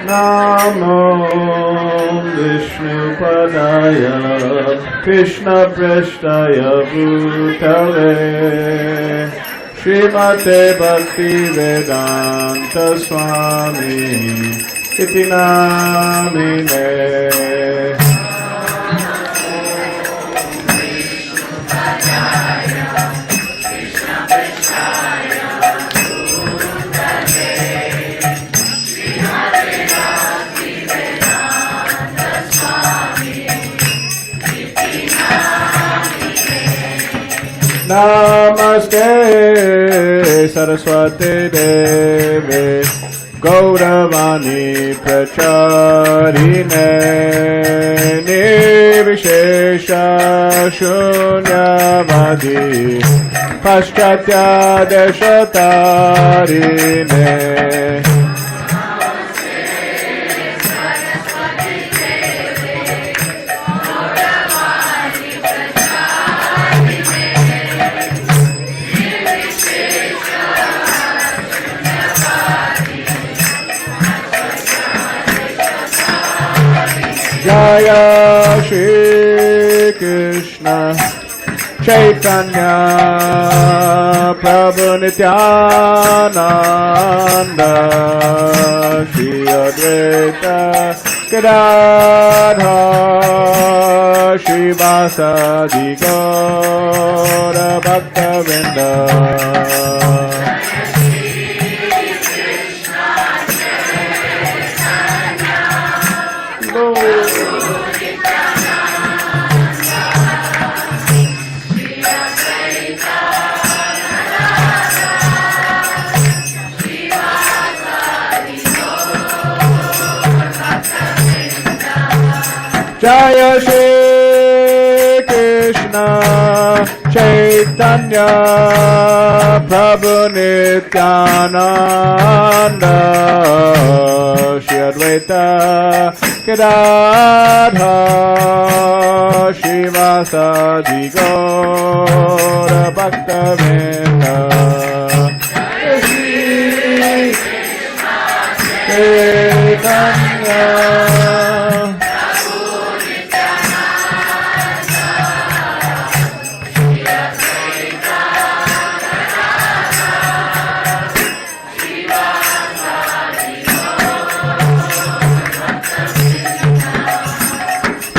Namo Vishnupadaya Krishna Prasthaya Bhutale Srimate Bhakti Vedanta Swami Iti Namine. Namaste Saraswati Deve Gauravani Pracharine Nirvishesha Shunyavadi Paschatya Deshatarine. Jaya Shri Krishna Chaitanya Prabhu Nityananda Shri Advaita Gadadhar Shri Vasadi Gaura Bhaktavinda. Jaya Shri Krishna Chaitanya Prabhu Nityananda Shri Advaita Gadadhar Shri Vasadi Gaura Bhaktavinda. Shri Chaitanya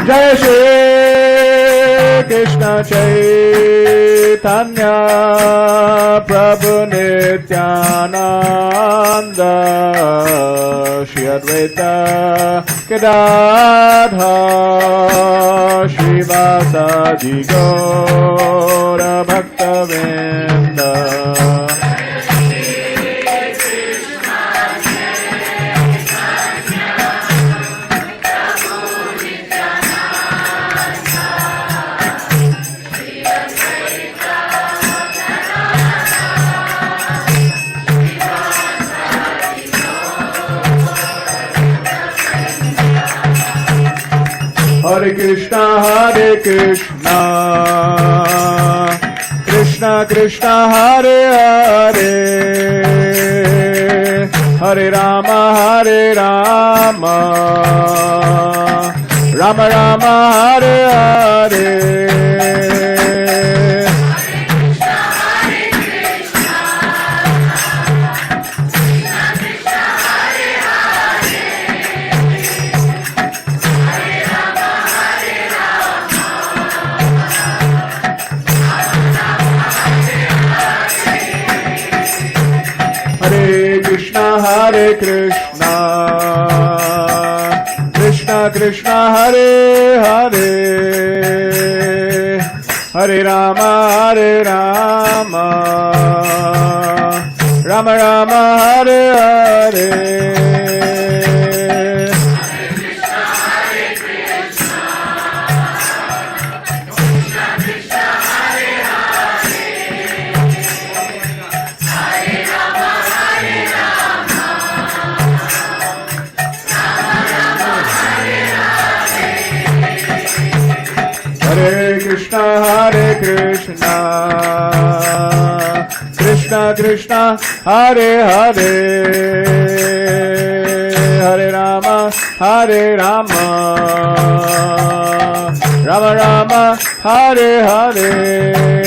Jai Shri Krishna Chaitanya Prabhu Nityananda Shri Advaita Gadadhar Shri Vasadi Gaura Bhaktavinda. Hare Krishna Krishna Krishna Hare Hare Hare Rama Rama Rama Hare Hare. Hare Krishna Krishna Krishna Hare Hare Hare Rama Rama Rama Hare Hare. Hare Krishna Krishna Hare Hare Hare Rama Hare Rama, Rama Rama, Hare Hare.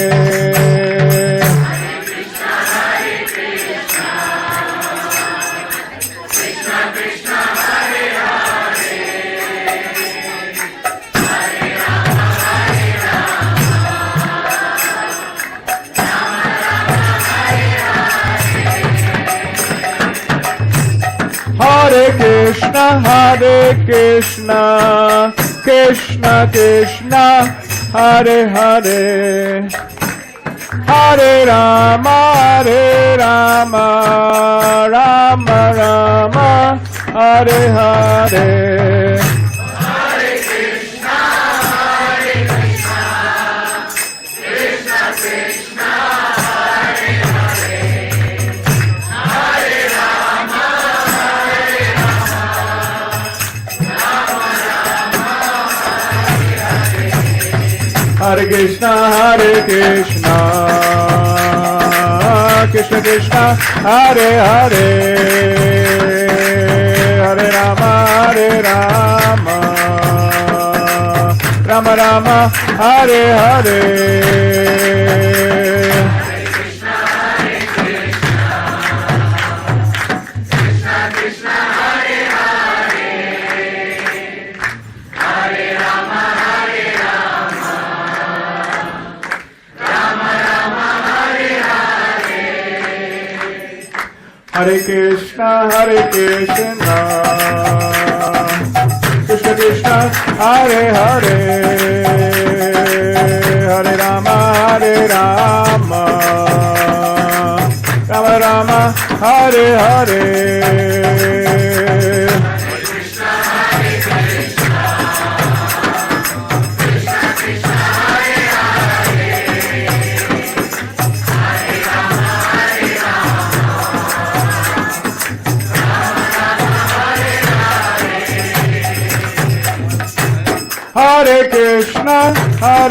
Hare Krishna, Krishna Krishna, Hare Hare, Hare Rama, Rama Rama, Hare Hare. Hare Krishna, Krishna Krishna, Hare Hare, Hare Rama, Rama Rama, Hare Hare. Hare Krishna, Krishna Krishna, Hare Hare, Hare Rama, Rama Rama, Hare Hare. Hare Krishna, Krishna Krishna, Hare Hare, Hare Rama, Rama Rama, Hare Hare.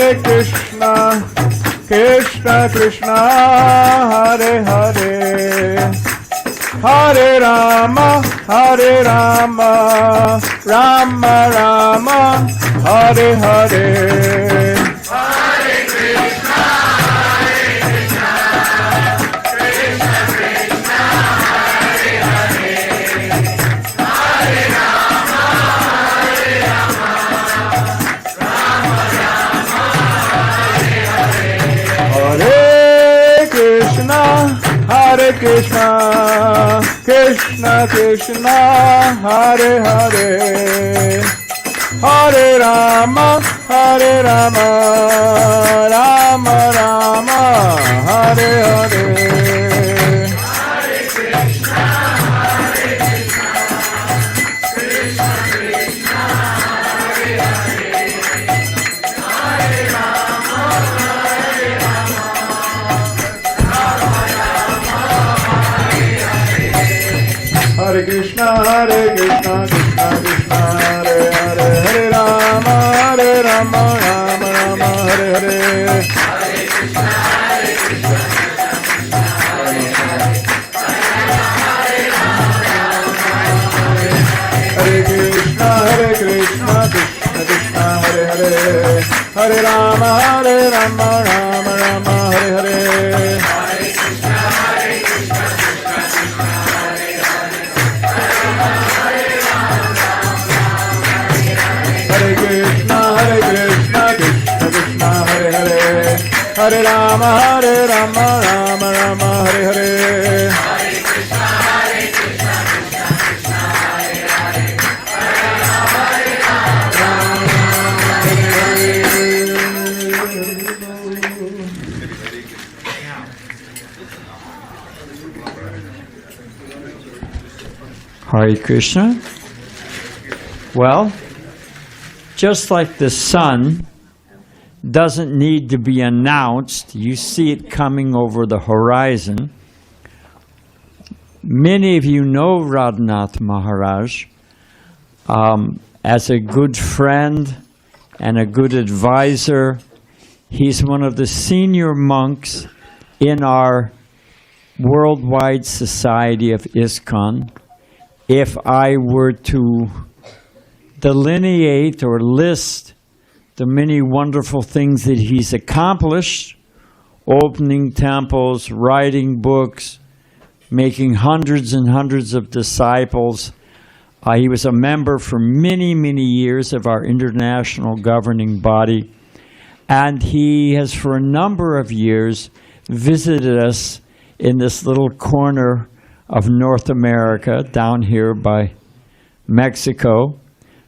Hare Krishna, Krishna Krishna, Hare Hare, Hare Rama, Rama Rama, Hare Hare. Hare Krishna, Krishna Krishna, Hare Hare, Hare Rama, Rama Rama, Hare Hare. Hare Krishna, Krishna Hare Krishna, Krishna Krishna, Hare Hare, Hare Rama, Rama Rama, Hare Hare. Hare Krishna, Krishna Krishna, Hare Hare, Hare Rama, Rama Rama, Hare Hare. Hare Krishna, Krishna Krishna, Hare Hare, Hare Rama, Hare Krishna. Well, just like the sun doesn't need to be announced, you see it coming over the horizon. Many of you know Radhanath Maharaj as a good friend and a good advisor. He's one of the senior monks in our worldwide society of ISKCON. If I were to delineate or list the many wonderful things that he's accomplished, opening temples, writing books, making hundreds and hundreds of disciples. He was a member for many, many years of our international governing body, and he has for a number of years visited us in this little corner of North America down here by Mexico.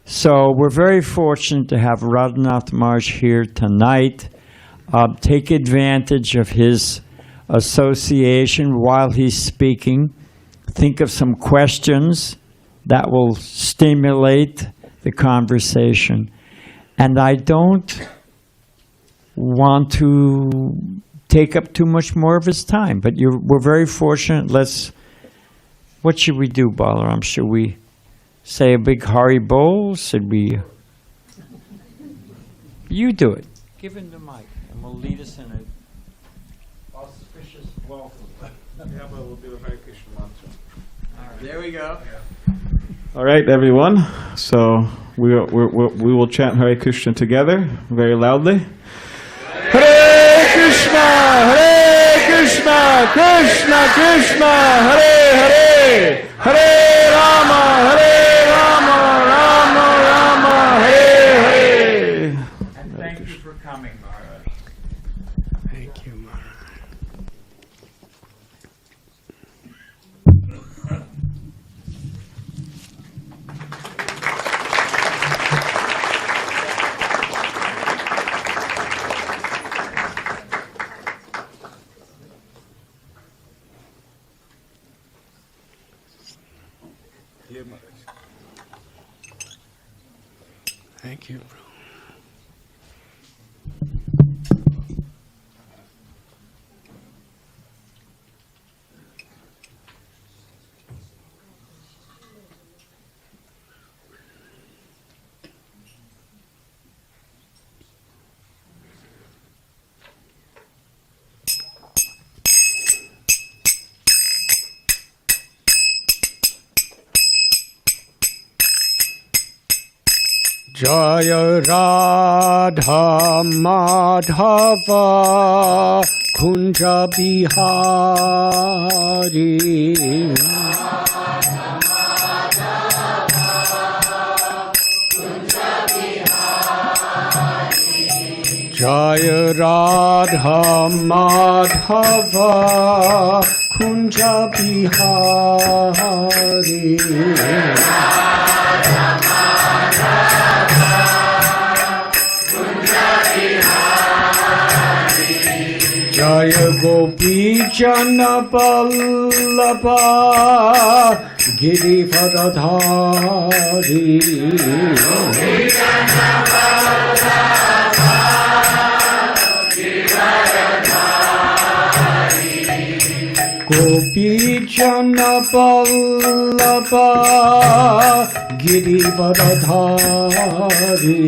So we're very fortunate to have Radhanath Maharaj here tonight. Take advantage of his association while he's speaking. Think of some questions that will stimulate the conversation. And I don't want to take up too much more of his time, but we're very fortunate. What should we do, Balaram? Should we say a big Hari Bol? Should we? You do it. Give him the mic, and we'll lead us in an auspicious welcome. Yeah, but we'll do a Hare Krishna mantra. Right. There we go. All right, everyone. So we will chant Hare Krishna together, very loudly. Hare Krishna, Krishna Krishna, Hare Hare, Hare Rama, Rama Rama, Hare Hare. And thank you for coming, Maharaj. Thank you, Maharaj. Thank you, bro. Jaya Radha Madhava Kunja Bihari Jaya Radha Madhava Kunja Bihari Jaya Gopi Jana Vallabha Girivardhari Gopi Jana Vallabha Girivardhari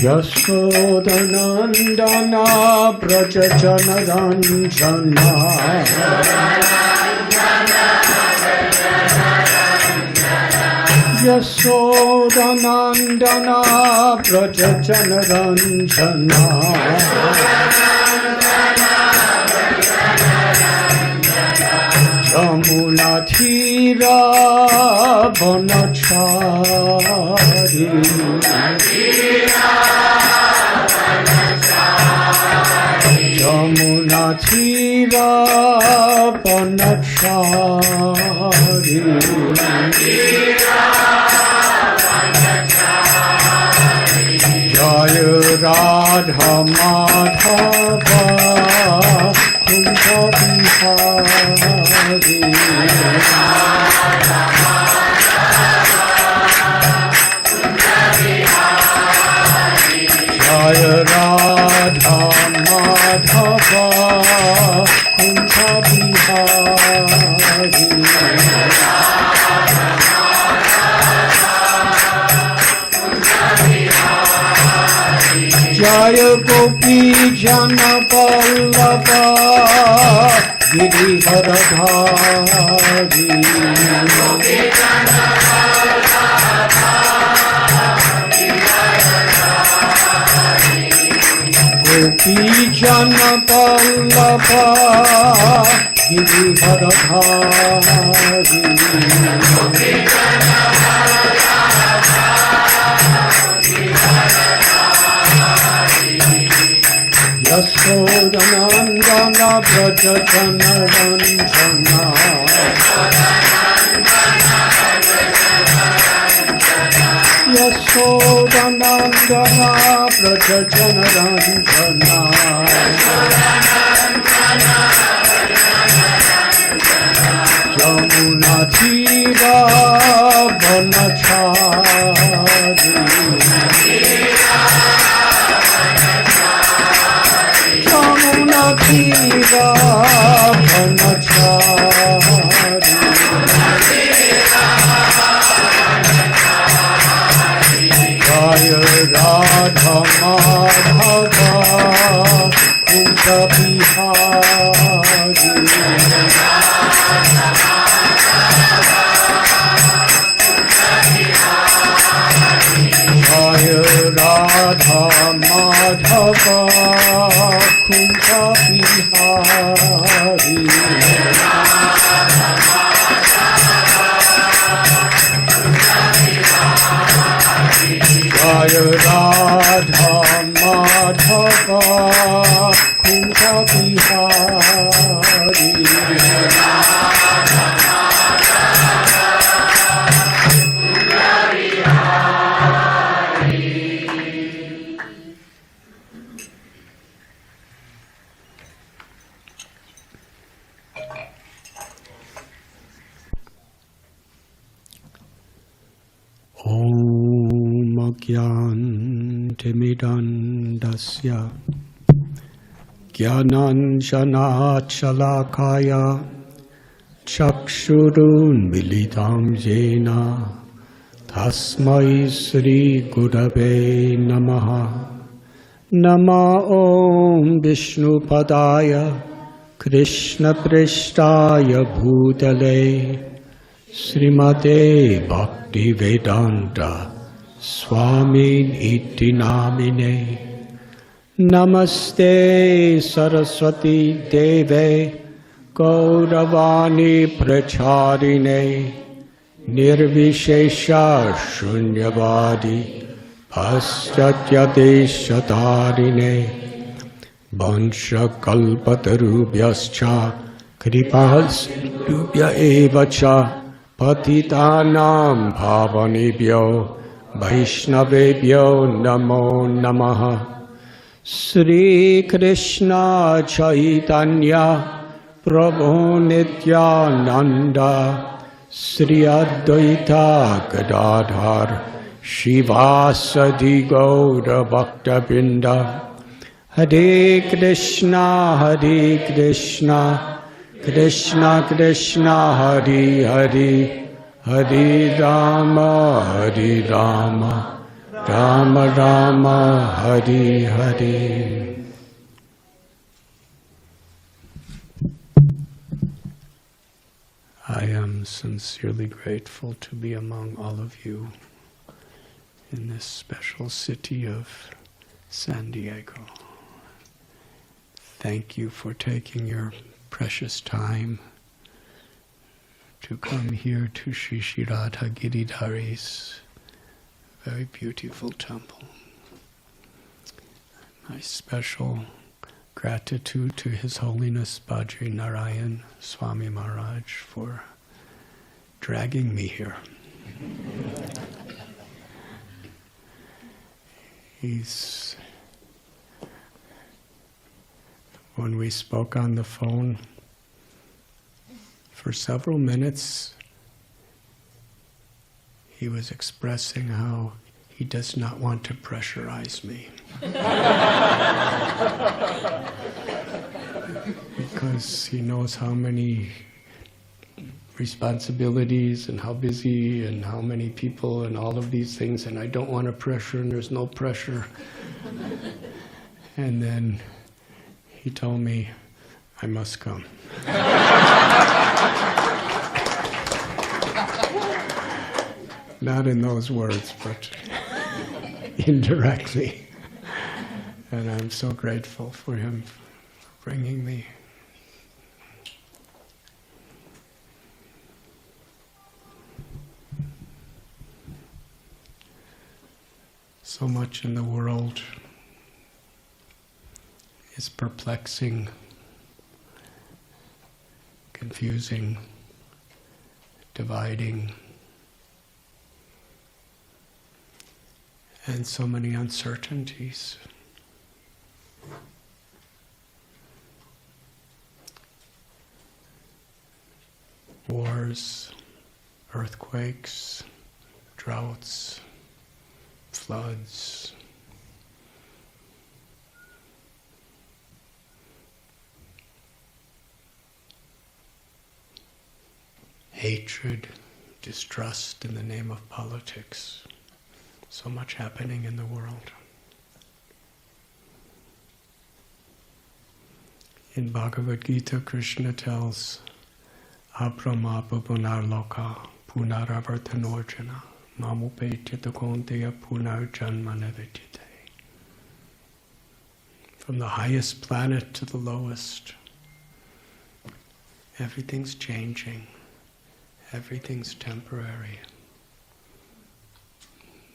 Yashodanandana Braja Janaranjana Yashodanandana Braja Janaranjana Jamuna Thira Vanachari Jamuna Thira Vanachari Jaya Radha Madhava Kunja Bihari Jaya Radha Madhava Kunja Bihari Jaya Gopi Jana Vallabha Giridharadhari Gopi Jana Vallabha Giridharadhari Yashodanandana Braja Janaranjana Yashodanandana Braja Janaranjana Jamuna Tira Vanachari Jamuna Tira Vanachari Jaya Radha Madhava Kunja Bihari Jaya Radha Madhava Kunja Bihari Jaya Radha Madhava Kunja Bihari Om Gyantimidandasya Gyananjanachalakaya Chakshurun Militam Jena Tasmai Sri Gurave Namaha Nama Om Vishnupadaya Krishna Prishtaya Bhutale Srimate Bhakti Vedanta Swami iti namine Namaste Saraswati Deve Gauravani Pracharine Nirvishesha Shunyavadi Paschatya Deshatarine Vansha Kalpatarubhyascha Kripasindubhya evacha Patitanam Bhavanebhyo Vaishnavebhyo Namo Namaha Sri Krishna Chaitanya Prabhu Nityananda Sri Advaita Gadadhar Shivasadi Gaura Bhaktabinda Hare Krishna Krishna Krishna Hare Hare Hare Rama Rama Rama Hare Hare. I am sincerely grateful to be among all of you in this special city of San Diego. Thank you for taking your precious time to come here to Sri Radha Giridhari's very beautiful temple. My special gratitude to His Holiness Bhadri Narayan Swami Maharaj for dragging me here. When we spoke on the phone for several minutes, he was expressing how he does not want to pressurize me. Because he knows how many responsibilities and how busy and how many people and all of these things, and I don't want to pressure, and there's no pressure. And then he told me I must come. Not in those words, but indirectly. And I'm so grateful for him for bringing me. So much in the world is perplexing, confusing, dividing, and so many uncertainties. Wars, earthquakes, droughts, floods, hatred, distrust in the name of politics. So much happening in the world. In Bhagavad Gita, Krishna tells, Abrahma punarloka punaravartanorjana mamupetya konteya punarjanmana vidyate. From the highest planet to the lowest, everything's changing. Everything's temporary.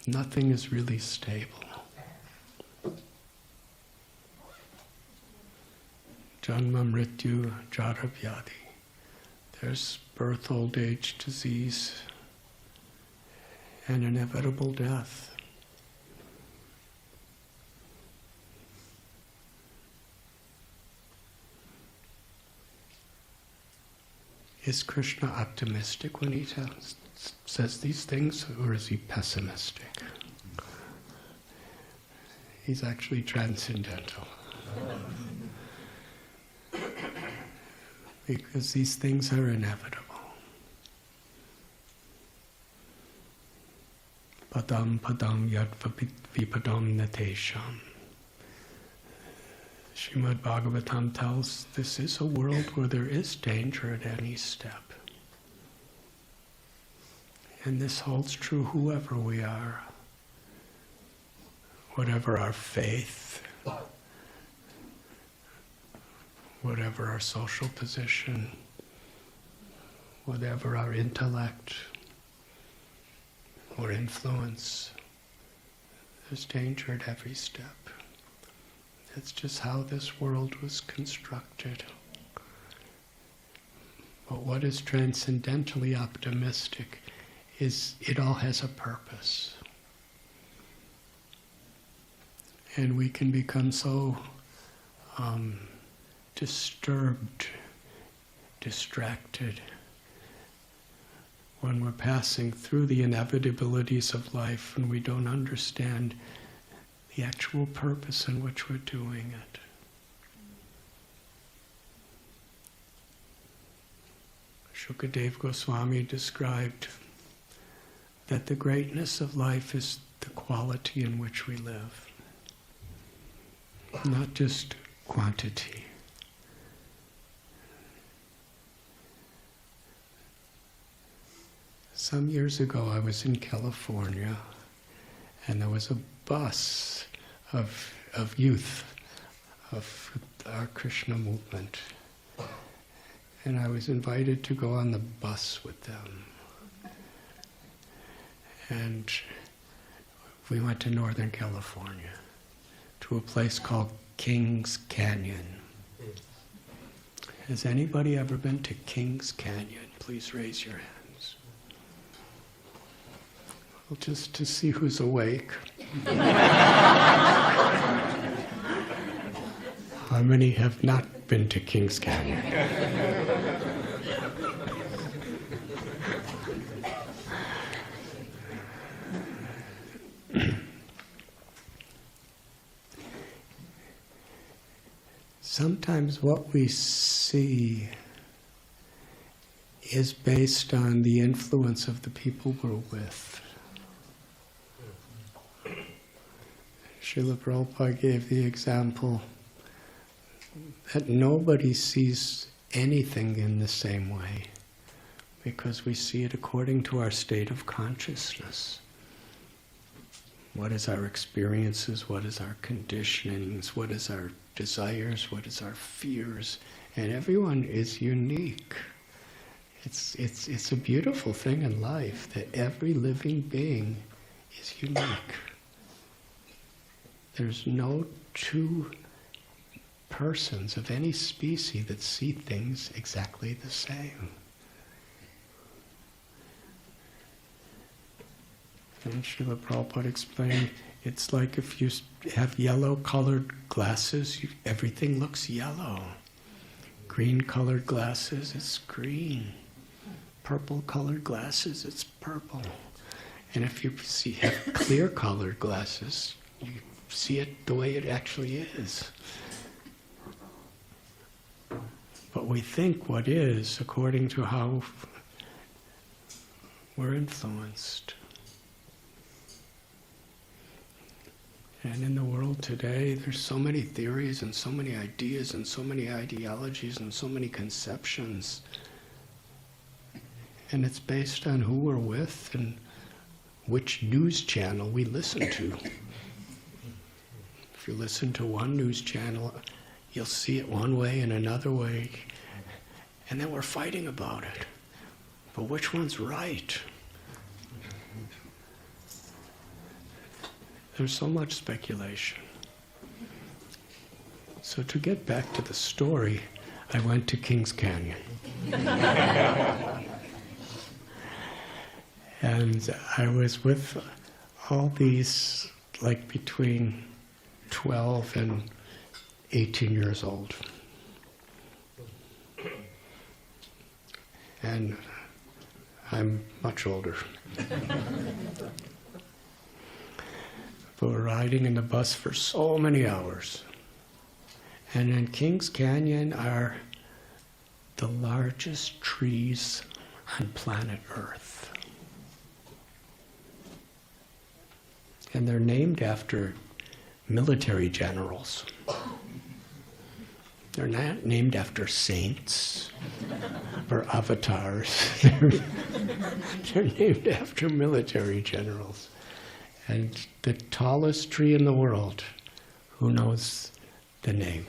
Nothing is really stable. Janma mrityu jara vyadhi. There's birth, old age, disease, and inevitable death. Is Krishna optimistic when he says these things, or is he pessimistic? He's actually transcendental. Because these things are inevitable. Padam padam yad vipadam natesham. Srimad Bhagavatam tells this is a world where there is danger at any step. And this holds true whoever we are, whatever our faith, whatever our social position, whatever our intellect or influence, there's danger at every step. That's just how this world was constructed. But what is transcendentally optimistic is it all has a purpose. And we can become so disturbed, distracted, when we're passing through the inevitabilities of life and we don't understand the actual purpose in which we're doing it. Shukadeva Goswami described that the greatness of life is the quality in which we live, not just quantity. Some years ago I was in California and there was a bus of youth of our Krishna movement. And I was invited to go on the bus with them. And we went to Northern California, to a place called Kings Canyon. Has anybody ever been to Kings Canyon? Please raise your hands. Well, just to see who's awake. How many have not been to Kings Canyon? Sometimes what we see is based on the influence of the people we're with. Srila Prabhupada gave the example that nobody sees anything in the same way, because we see it according to our state of consciousness. What is our experiences? What is our conditionings? What is our desires? What is our fears? And everyone is unique. It's a beautiful thing in life that every living being is unique. There's no two persons of any species that see things exactly the same. And Srila Prabhupada explained, it's like if you have yellow-colored glasses, everything looks yellow. Green-colored glasses, it's green. Purple-colored glasses, it's purple. And if you have clear-colored glasses, you see it the way it actually is. But we think what is according to how we're influenced. And in the world today, there's so many theories and so many ideas and so many ideologies and so many conceptions. And it's based on who we're with and which news channel we listen to. If you listen to one news channel, you'll see it one way and another way. And then we're fighting about it. But which one's right? There's so much speculation. So to get back to the story, I went to Kings Canyon. And I was with all these, like between 12 and 18 years old. And I'm much older. But we're riding in the bus for so many hours. And in Kings Canyon are the largest trees on planet Earth. And they're named after military generals. They're not named after saints or avatars. They're named after military generals. And the tallest tree in the world, who knows the name?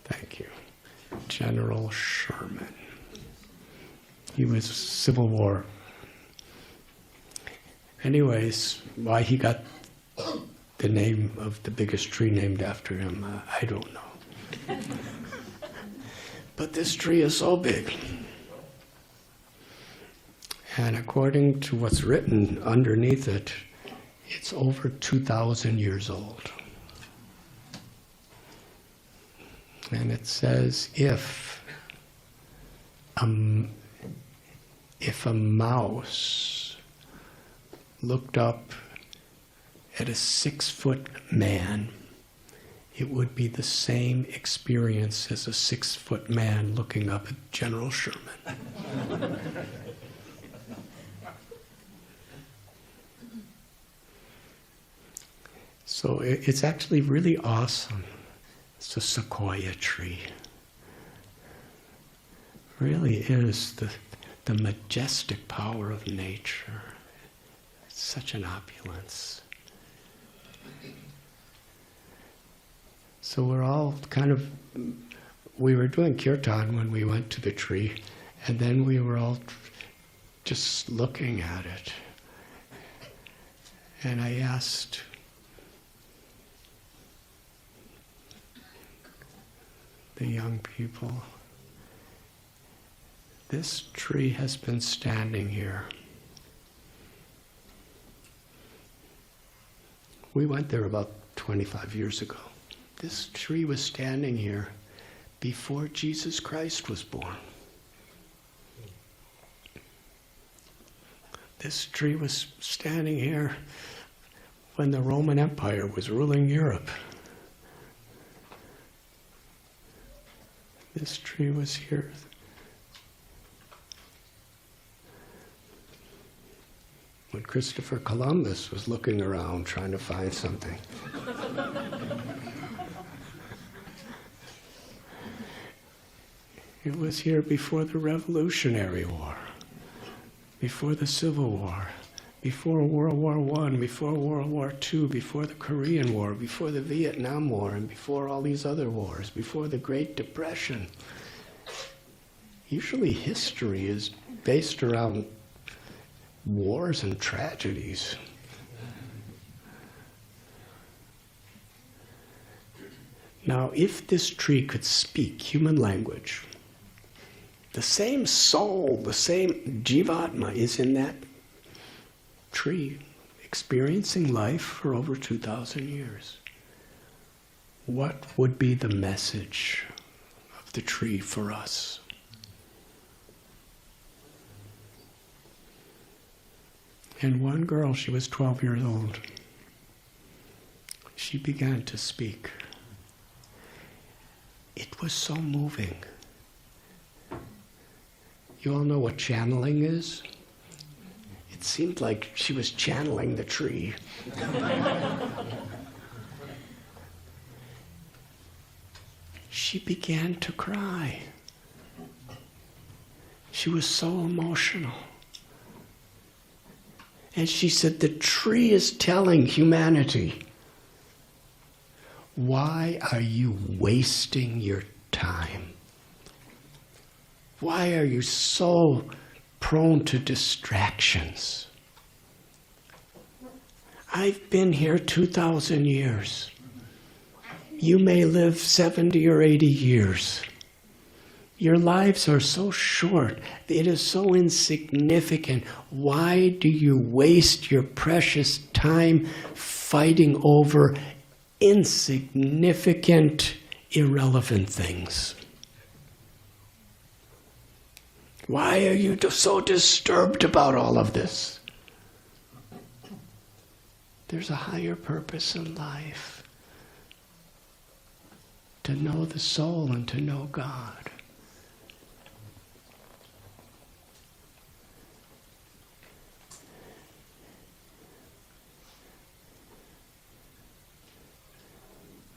Thank you. General Sherman. He was Civil War. Anyways, why he got the name of the biggest tree named after him, I don't know. But this tree is so big. And according to what's written underneath it, it's over 2,000 years old. And it says if a mouse looked up at a 6-foot man, it would be the same experience as a 6-foot man looking up at General Sherman. So it's actually really awesome. It's a sequoia tree. It really is the majestic power of nature. It's such an opulence. So we're all we were doing kirtan when we went to the tree, and then we were all just looking at it. And I asked, the young people, this tree has been standing here. We went there about 25 years ago. This tree was standing here before Jesus Christ was born. This tree was standing here when the Roman Empire was ruling Europe. This tree was here. when Christopher Columbus was looking around trying to find something. It was here before the Revolutionary War, before the Civil War, before World War I, before World War II, before the Korean War, before the Vietnam War, and before all these other wars, before the Great Depression. Usually history is based around wars and tragedies. Now, if this tree could speak human language, the same soul, the same Jivatma is in that tree, experiencing life for over 2,000 years. What would be the message of the tree for us? And one girl, she was 12 years old, she began to speak. It was so moving. You all know what channeling is? It seemed like she was channeling the tree. She began to cry. She was so emotional. And she said, the tree is telling humanity, why are you wasting your time? Why are you so prone to distractions? I've been here 2,000 years. You may live 70 or 80 years. Your lives are so short. It is so insignificant. Why do you waste your precious time fighting over insignificant, irrelevant things? Why are you so disturbed about all of this? There's a higher purpose in life. To know the soul and to know God.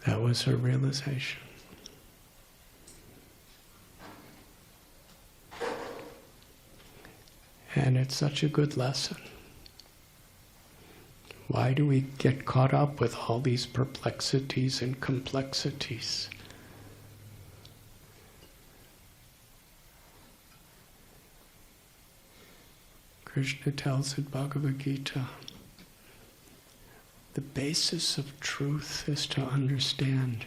That was her realization. And it's such a good lesson. Why do we get caught up with all these perplexities and complexities? Krishna tells in Bhagavad Gita, the basis of truth is to understand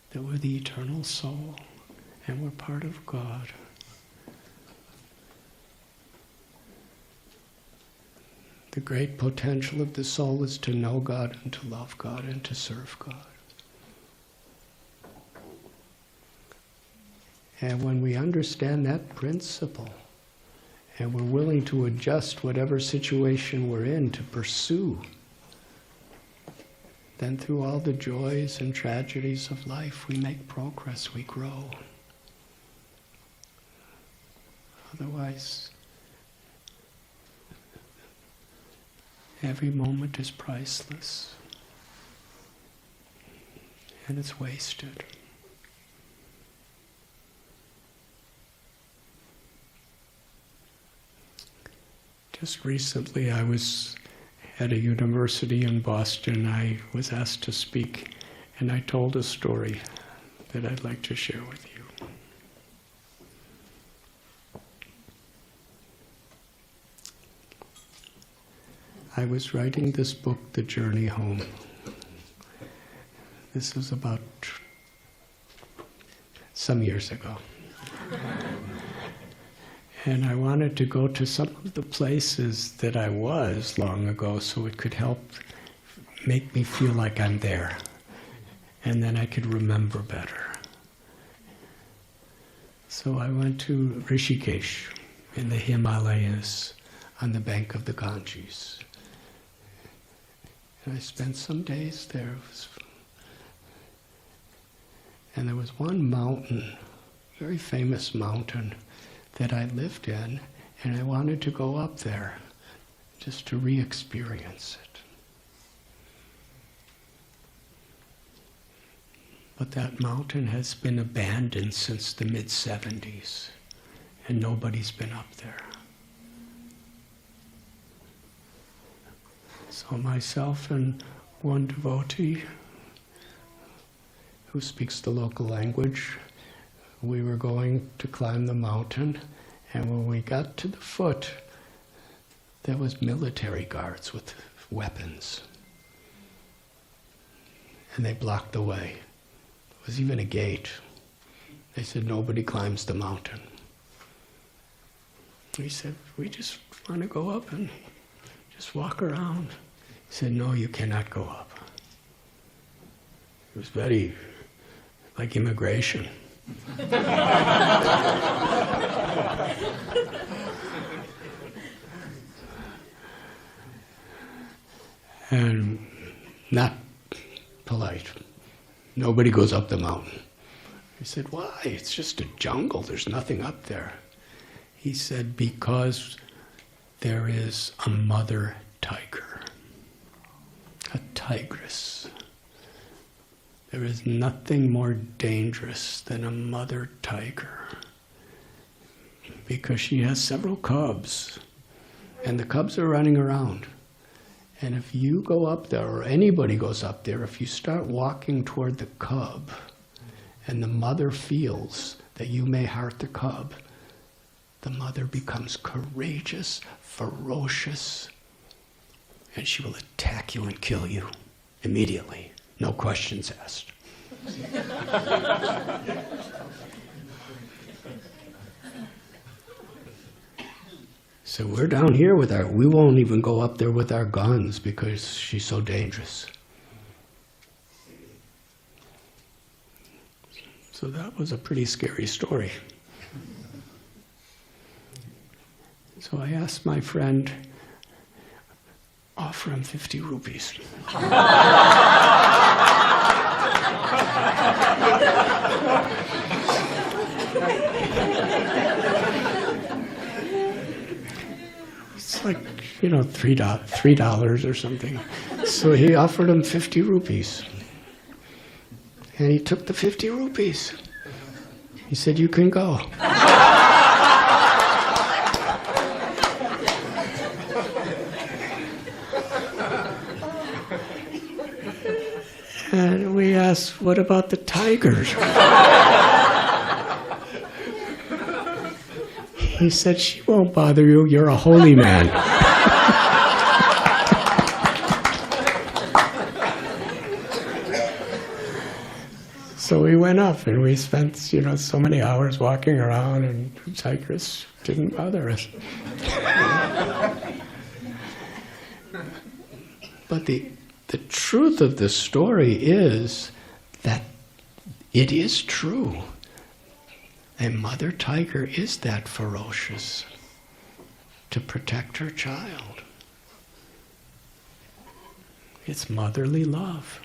that we're the eternal soul and we're part of God. The great potential of the soul is to know God and to love God and to serve God. And when we understand that principle, and we're willing to adjust whatever situation we're in to pursue, then through all the joys and tragedies of life, we make progress, we grow. Otherwise, every moment is priceless, and it's wasted. Just recently I was at a university in Boston. I was asked to speak, and I told a story that I'd like to share with you. I was writing this book, The Journey Home. This was about some years ago. And I wanted to go to some of the places that I was long ago so it could help make me feel like I'm there. And then I could remember better. So I went to Rishikesh in the Himalayas on the bank of the Ganges. And I spent some days there. And there was one mountain, very famous mountain, that I lived in, and I wanted to go up there just to re-experience it. But that mountain has been abandoned since the mid-70s, and nobody's been up there. So myself and one devotee who speaks the local language, we were going to climb the mountain, and when we got to the foot, there was military guards with weapons. And they blocked the way. There was even a gate. They said, nobody climbs the mountain. We said, we just want to go up and just walk around. He said, no, you cannot go up. It was very like immigration. And not polite. Nobody goes up the mountain. I said, why? It's just a jungle. There's nothing up there. He said, because there is a mother tiger, a tigress. There is nothing more dangerous than a mother tiger, because she has several cubs, and the cubs are running around. And if you go up there, or anybody goes up there, if you start walking toward the cub, and the mother feels that you may hurt the cub, the mother becomes courageous, ferocious, and she will attack you and kill you immediately. No questions asked. So we're down here with we won't even go up there with our guns because she's so dangerous. So that was a pretty scary story. So I asked my friend, offer him 50 rupees. It's like, $3 or something. So he offered him 50 rupees. And he took the 50 rupees. He said, you can go. And we asked, what about the tigers? He said, she won't bother you, you're a holy man. So we went up and we spent, so many hours walking around, and the tigers didn't bother us. But the truth of the story is that it is true. A mother tiger is that ferocious to protect her child. It's motherly love.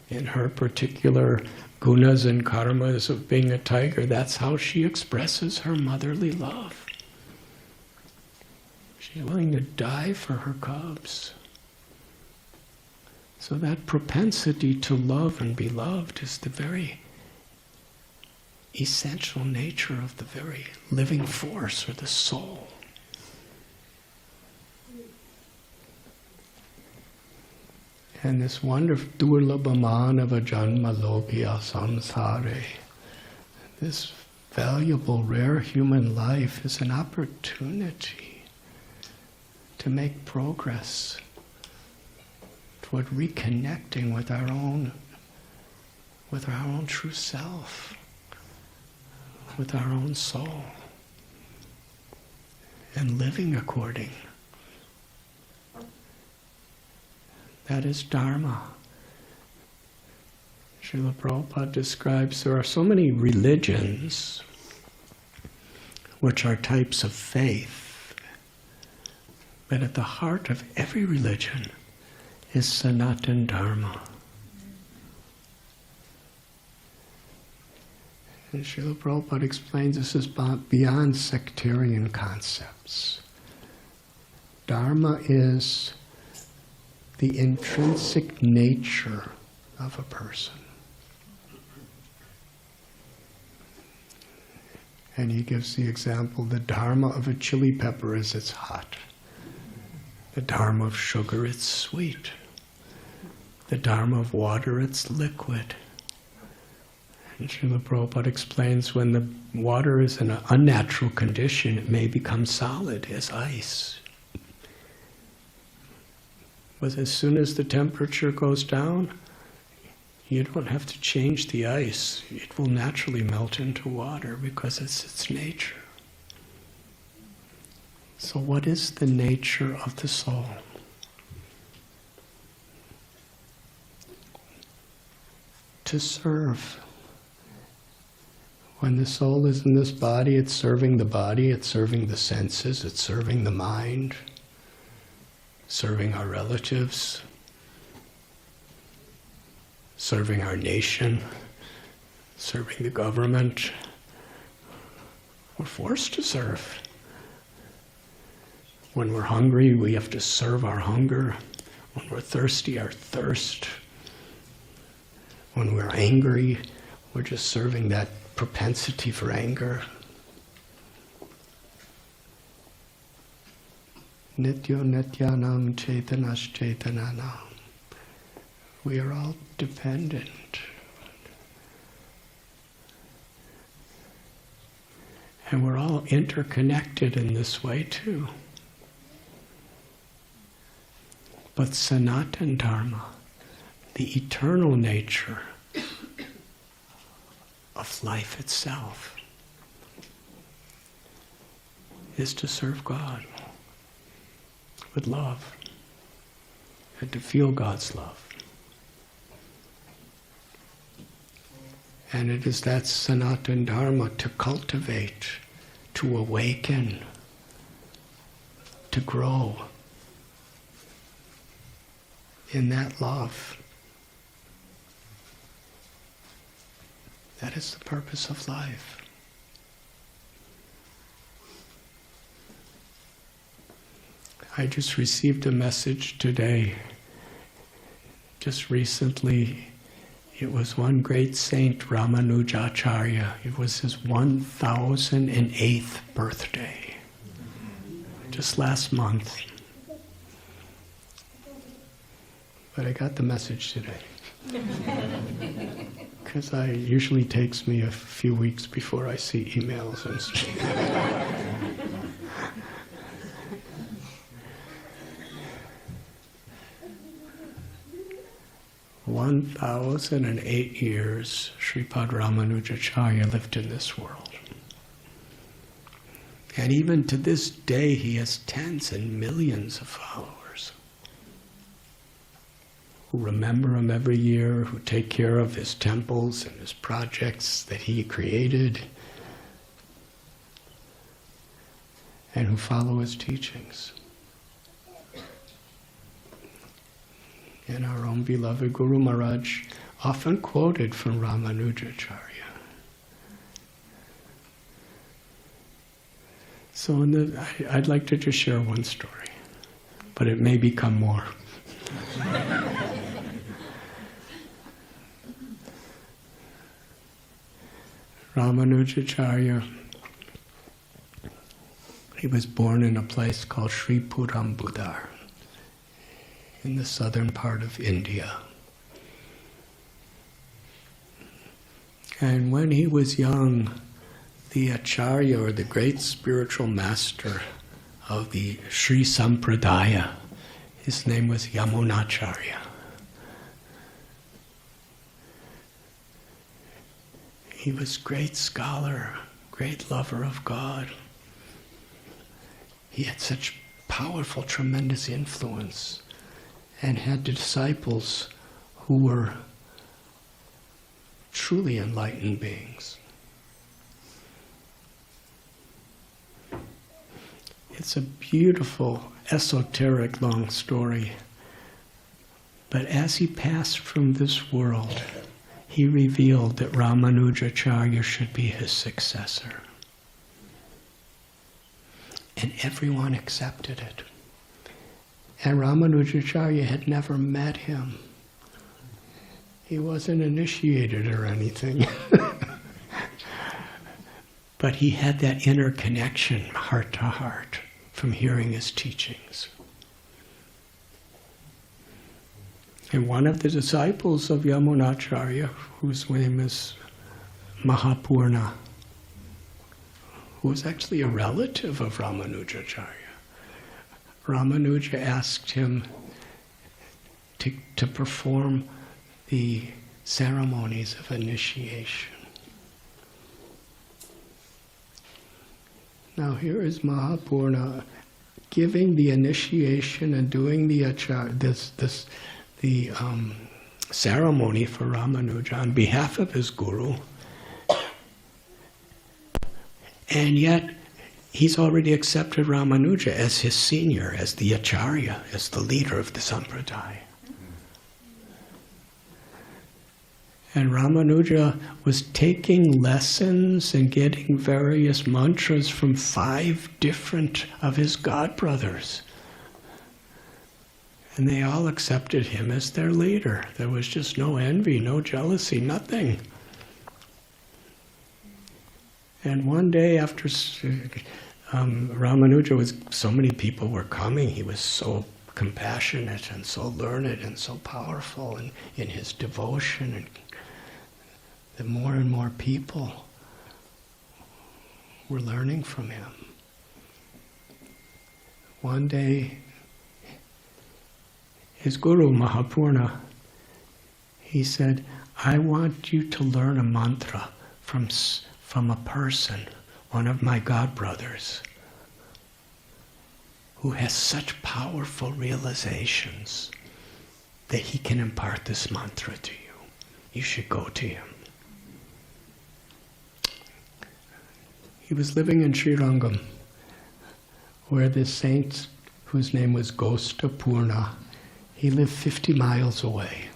In her particular gunas and karmas of being a tiger, that's how she expresses her motherly love. She's willing to die for her cubs. So that propensity to love and be loved is the very essential nature of the very living force, or the soul. And this wonderful durlabhamana janma lobhya samsare, this valuable, rare human life is an opportunity to make progress toward reconnecting with our own true self, with our own soul, and living according. That is Dharma. Srila Prabhupada describes there are so many religions which are types of faith, but at the heart of every religion is Sanatana Dharma. And Srila Prabhupada explains this is beyond sectarian concepts. Dharma is the intrinsic nature of a person. And he gives the example, the dharma of a chili pepper is it's hot. The dharma of sugar, it's sweet. The dharma of water, it's liquid. And Srila Prabhupada explains when the water is in an unnatural condition, it may become solid as ice. But as soon as the temperature goes down, you don't have to change the ice. It will naturally melt into water because it's its nature. So what is the nature of the soul? To serve. When the soul is in this body, it's serving the body, it's serving the senses, it's serving the mind, serving our relatives, serving our nation, serving the government. We're forced to serve. When we're hungry, we have to serve our hunger. When we're thirsty, our thirst. When we're angry, we're just serving that propensity for anger. Nityo nityanam chaitanas chaitananam. We are all dependent. And we're all interconnected in this way too. But Sanatana Dharma, the eternal nature of life itself, is to serve God with love and to feel God's love. And it is that Sanatana Dharma to cultivate, to awaken, to grow in that love. That is the purpose of life. I just received a message today, just recently. It was one great saint, Ramanujacharya. It was his 1008th birthday, just last month. But I got the message today. Because it usually takes me a few weeks before I see emails and stuff. 1008 years Sripad Ramanujacharya lived in this world. And even to this day he has tens and millions of followers who remember him every year, who take care of his temples and his projects that he created, and who follow his teachings. And our own beloved Guru Maharaj often quoted from Ramanujacharya. So I'd like to just share one story, but it may become more. Ramanujacharya, he was born in a place called Sri Purambudar, in the southern part of India. And when he was young, the Acharya, or the great spiritual master of the Sri Sampradaya, his name was Yamunacharya. He was great scholar, great lover of God. He had such powerful, tremendous influence, and had disciples who were truly enlightened beings. It's a beautiful, esoteric, long story. But as he passed from this world, he revealed that Ramanujacharya should be his successor. And everyone accepted it. And Ramanujacharya had never met him. He wasn't initiated or anything. But he had that inner connection, heart to heart, from hearing his teachings. And one of the disciples of Yamunacharya, whose name is Mahapurna, who was actually a relative of Ramanujacharya, Ramanuja asked him to perform the ceremonies of initiation. Now here is Mahapurna giving the initiation and doing the ceremony for Ramanuja on behalf of his guru, and yet he's already accepted Ramanuja as his senior, as the acharya, as the leader of the sampradaya. And Ramanuja was taking lessons and getting various mantras from 5 different of his godbrothers. And they all accepted him as their leader. There was just no envy, no jealousy, nothing. And one day after Ramanuja so many people were coming, he was so compassionate and so learned and so powerful in his devotion, and the more and more people were learning from him. One day, his guru, Mahapurna, he said, I want you to learn a mantra from a person, one of my godbrothers, who has such powerful realizations that he can impart this mantra to you. You should go to him. He was living in Srirangam, where this saint, whose name was Gostapurna, he lived 50 miles away.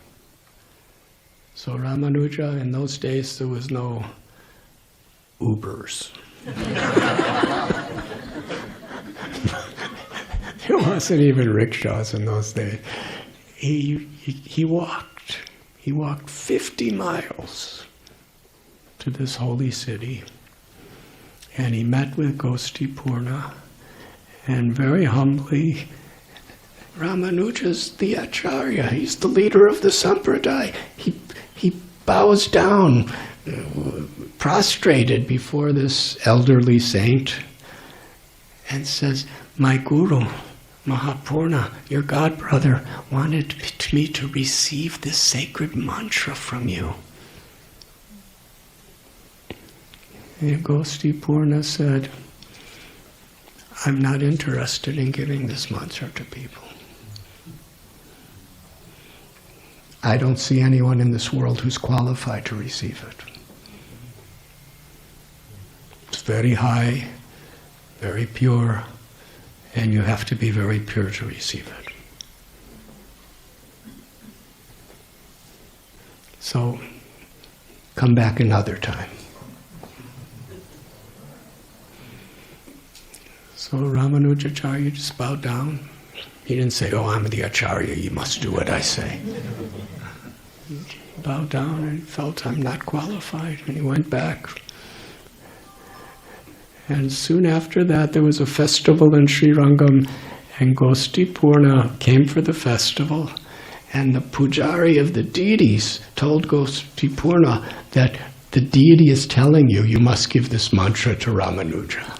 So Ramanuja, in those days there was no Ubers. There wasn't even rickshaws in those days. He walked. He walked 50 miles to this holy city. And he met with Gostapurna, and very humbly, Ramanuja's the acharya, he's the leader of the sampradaya. He bows down, prostrated before this elderly saint, and says, my guru, Mahapurna, your godbrother, wanted me to receive this sacred mantra from you. And Gostapurna said, I'm not interested in giving this mantra to people. I don't see anyone in this world who's qualified to receive it. It's very high, very pure, and you have to be very pure to receive it. So, come back another time. So Ramanujacharya just bowed down. He didn't say, oh, I'm the acharya, you must do what I say. He bowed down and felt, I'm not qualified, and he went back. And soon after that, there was a festival in Srirangam, and Gostapurna came for the festival, and the pujari of the deities told Gostapurna that the deity is telling you, you must give this mantra to Ramanuja.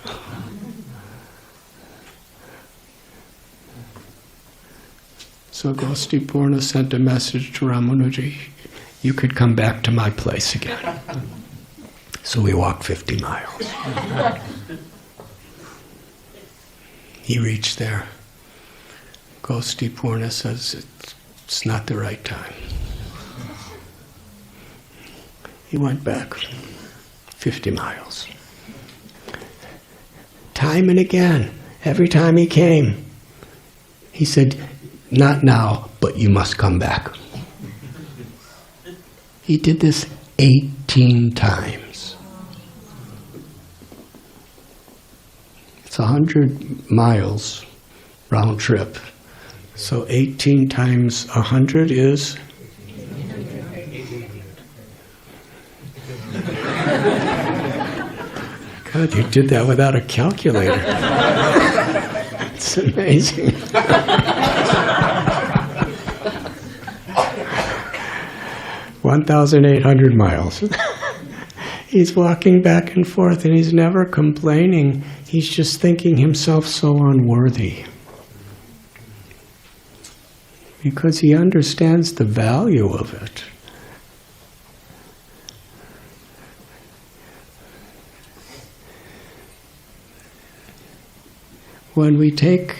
So Gostapurna sent a message to Ramanuja, you could come back to my place again. So we walked 50 miles. He reached there. Gostapurna says, it's not the right time. He went back 50 miles. Time and again, every time he came, he said, not now, but you must come back. He did this 18 times. It's 100 miles round trip. So 18 times 100 is? God, you did that without a calculator. It's amazing. 1,800 miles. He's walking back and forth and he's never complaining. He's just thinking himself so unworthy. Because he understands the value of it. When we take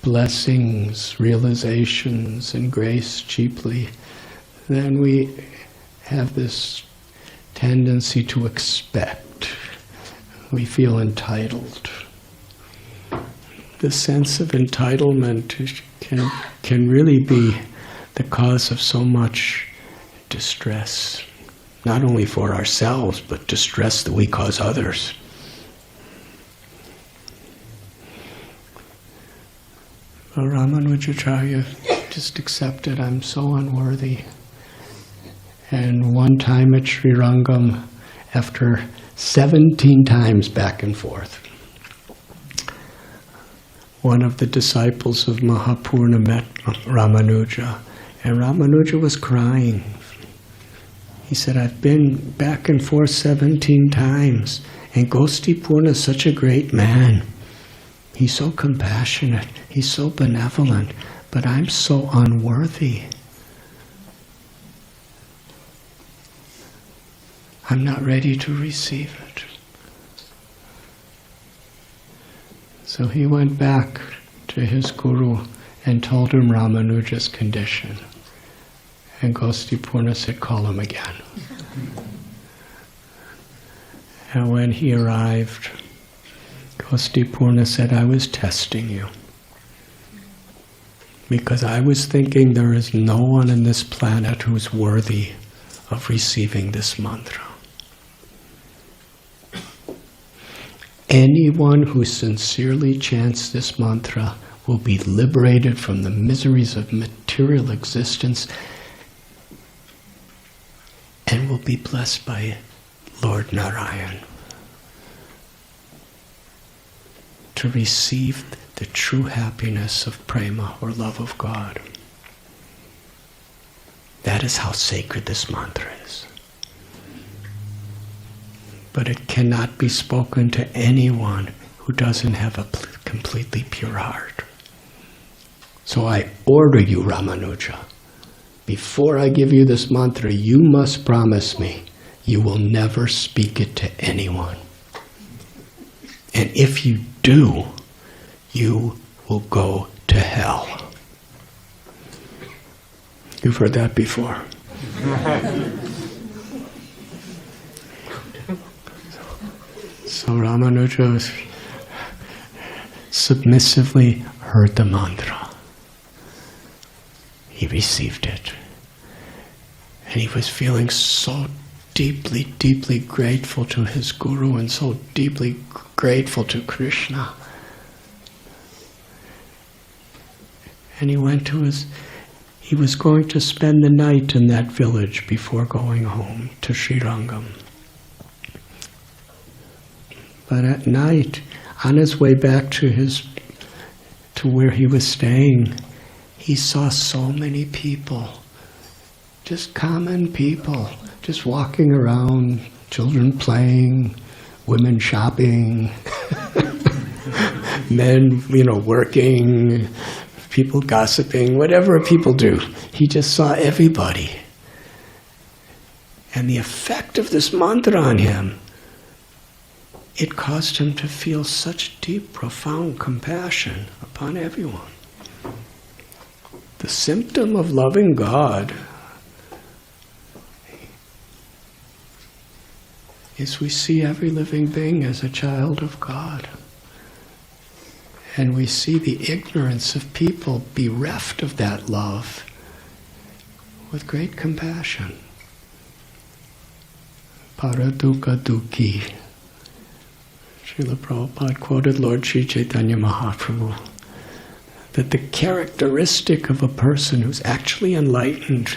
blessings, realizations, and grace cheaply, then we have this tendency to expect. We feel entitled. The sense of entitlement can really be the cause of so much distress, not only for ourselves, but distress that we cause others. Well, Ramanujacharya just accepted, I'm so unworthy. And one time at Sri Rangam, after 17 times back and forth, one of the disciples of Mahapurna met Ramanuja, and Ramanuja was crying. He said, I've been back and forth 17 times, and Gostipurna is such a great man. He's so compassionate, he's so benevolent, but I'm so unworthy. I'm not ready to receive it. So he went back to his guru and told him Ramanuja's condition. And Gostipurna said, call him again. And when he arrived, Gostipurna said, I was testing you. Because I was thinking there is no one on this planet who's worthy of receiving this mantra. Anyone who sincerely chants this mantra will be liberated from the miseries of material existence and will be blessed by Lord Narayan to receive the true happiness of prema, or love of God. That is how sacred this mantra is. But it cannot be spoken to anyone who doesn't have a completely pure heart. So I order you, Ramanuja, before I give you this mantra, you must promise me you will never speak it to anyone. And if you do, you will go to hell. You've heard that before. So Ramanuja submissively heard the mantra. He received it. And he was feeling so deeply, deeply grateful to his guru and so deeply grateful to Krishna. And he was going to spend the night in that village before going home to Sri Rangam. But at night, on his way back to where he was staying, he saw so many people, just common people, just walking around, children playing, women shopping, men, working, people gossiping, whatever people do. He just saw everybody. And the effect of this mantra on him, it caused him to feel such deep, profound compassion upon everyone. The symptom of loving God is we see every living being as a child of God. And we see the ignorance of people bereft of that love with great compassion. Paraduka Dukhi. Srila Prabhupada quoted Lord Sri Chaitanya Mahaprabhu. that the characteristic of a person who's actually enlightened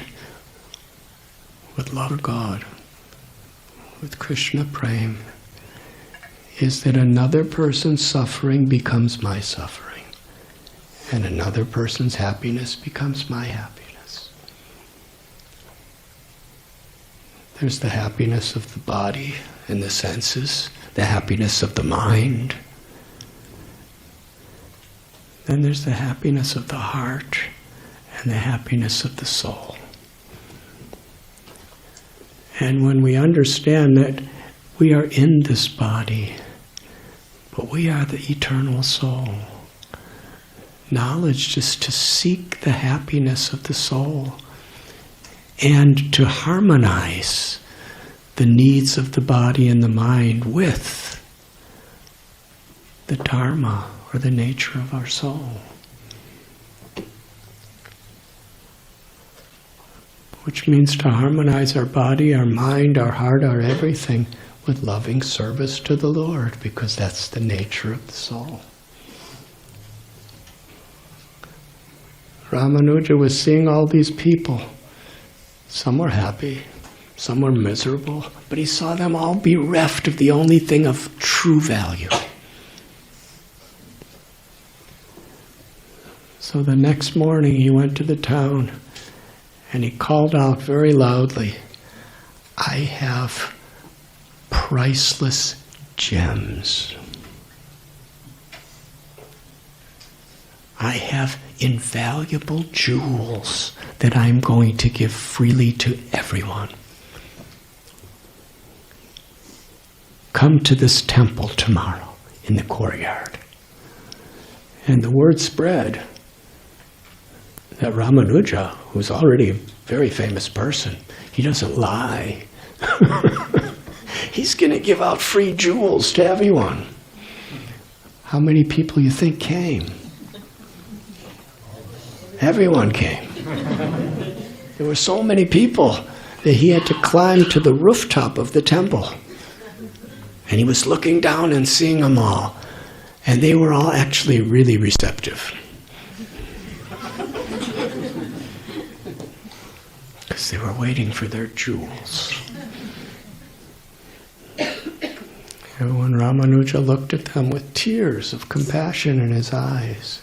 with love for God, with Krishna Prem, is that another person's suffering becomes my suffering, and another person's happiness becomes my happiness. There's the happiness of the body and the senses, the happiness of the mind. Then there's the happiness of the heart and the happiness of the soul. And when we understand that we are in this body, but we are the eternal soul, knowledge is to seek the happiness of the soul and to harmonize the needs of the body and the mind with the dharma, or the nature of our soul. Which means to harmonize our body, our mind, our heart, our everything with loving service to the Lord, because that's the nature of the soul. Ramanuja was seeing all these people. Some were happy, some were miserable, but he saw them all bereft of the only thing of true value. So the next morning he went to the town and he called out very loudly, "I have priceless gems. I have invaluable jewels that I'm going to give freely to everyone. Come to this temple tomorrow in the courtyard." And the word spread that Ramanuja, who's already a very famous person, he doesn't lie. He's going to give out free jewels to everyone. How many people you think came? Everyone came. There were so many people that he had to climb to the rooftop of the temple. And he was looking down and seeing them all. And they were all actually really receptive. Because they were waiting for their jewels. And when Ramanuja looked at them with tears of compassion in his eyes,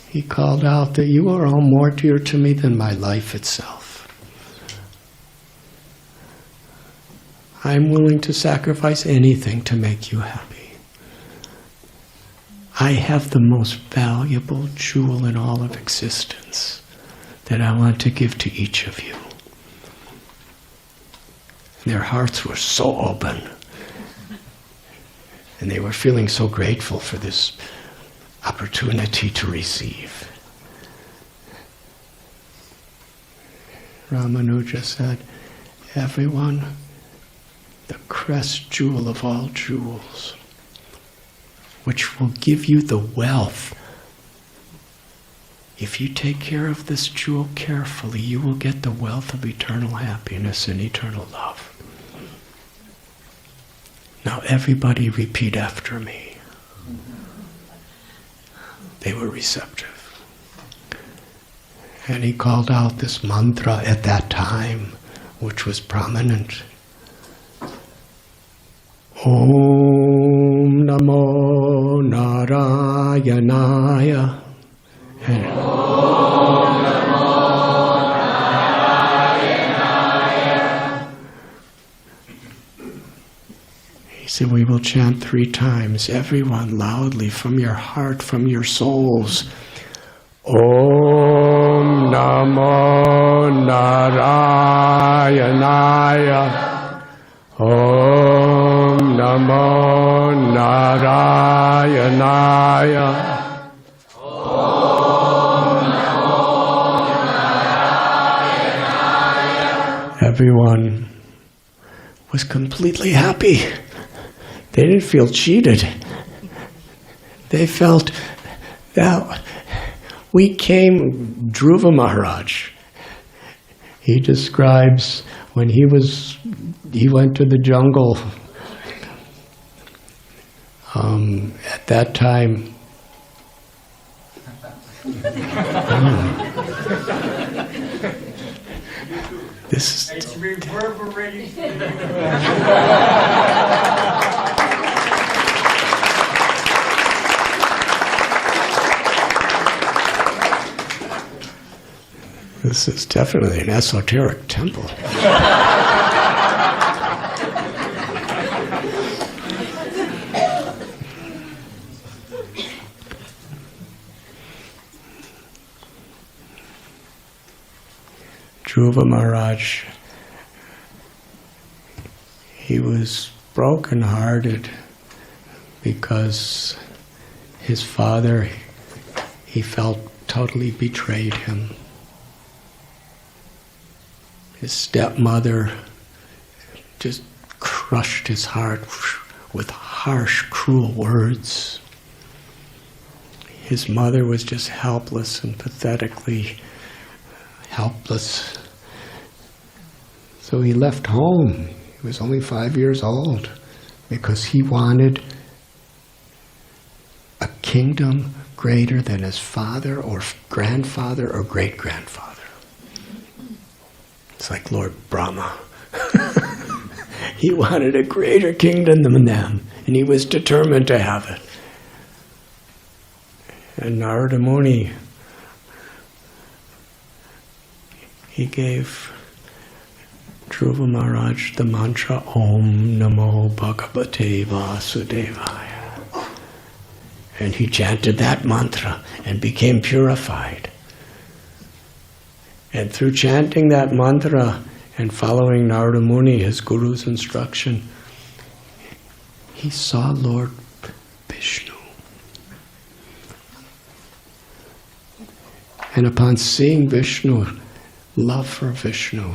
he called out that you are all more dear to me than my life itself. I'm willing to sacrifice anything to make you happy. I have the most valuable jewel in all of existence that I want to give to each of you. Their hearts were so open, and they were feeling so grateful for this opportunity to receive. Ramanuja said, everyone, the crest jewel of all jewels, which will give you the wealth. If you take care of this jewel carefully, you will get the wealth of eternal happiness and eternal love. Now everybody repeat after me. They were receptive. And he called out this mantra at that time, which was prominent. Om Namo Narayanaya. And Om Namo Narayanaya. He said, we will chant 3 times, everyone loudly, from your heart, from your souls. Om Namo Narayanaya. Om Namo Narayanaya. Everyone was completely happy. They didn't feel cheated. They felt that we came, Dhruva Maharaj, he describes when he went to the jungle. At that time, This is It's reverberating. This is definitely an esoteric temple. Dhruva Maharaj, he was broken-hearted because his father, he felt, totally betrayed him. His stepmother just crushed his heart with harsh, cruel words. His mother was just helpless and pathetically helpless. So he left home. He was only 5 years old because he wanted a kingdom greater than his father or grandfather or great-grandfather. It's like Lord Brahma. He wanted a greater kingdom than them, and he was determined to have it. And Narada Muni, he gave Dhruva Maharaj the mantra Om Namo Bhagavate Vasudevaya. And he chanted that mantra and became purified. And through chanting that mantra and following Narada Muni, his guru's instruction, he saw Lord Vishnu. And upon seeing Vishnu, love for Vishnu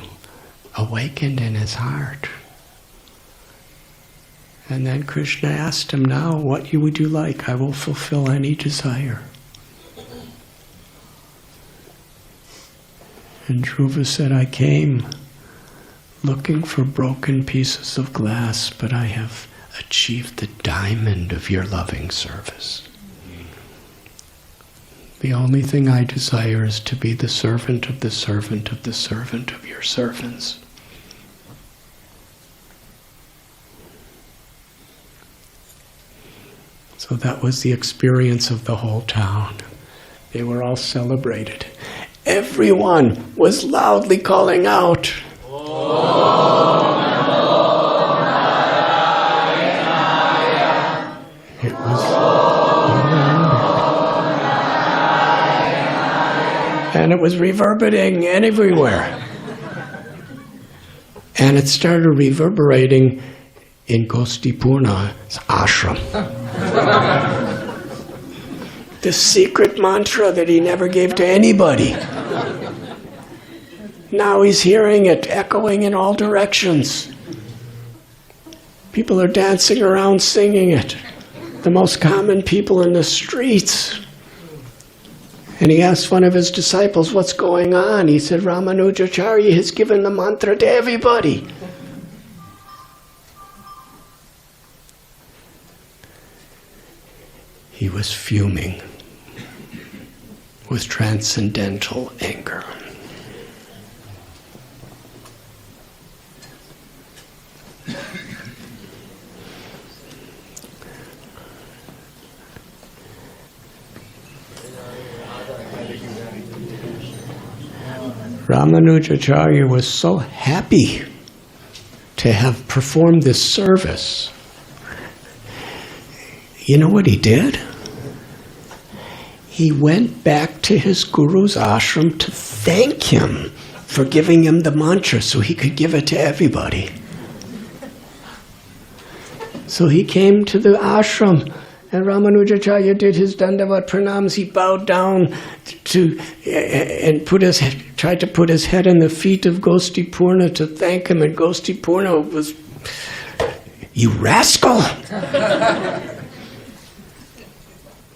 awakened in his heart. And then Krishna asked him, now, what would you like? I will fulfill any desire. And Dhruva said, I came looking for broken pieces of glass, but I have achieved the diamond of your loving service. The only thing I desire is to be the servant of the servant of the servant of your servants. So that was the experience of the whole town. They were all celebrated. Everyone was loudly calling out, it was, and it was reverberating everywhere. And it started reverberating in Gostipurna's ashram. The secret mantra that he never gave to anybody. Now he's hearing it echoing in all directions. People are dancing around singing it. The most common people in the streets. And he asked one of his disciples, what's going on? He said, Ramanujacharya has given the mantra to everybody. He was fuming with transcendental anger. Ramanujacharya was so happy to have performed this service. You know what he did? He went back to his guru's ashram to thank him for giving him the mantra so he could give it to everybody. So he came to the ashram, and Ramanujacharya did his Dandavat pranams. He bowed down and tried to put his head in the feet of Gostipurna to thank him, and Gostipurna was, you rascal!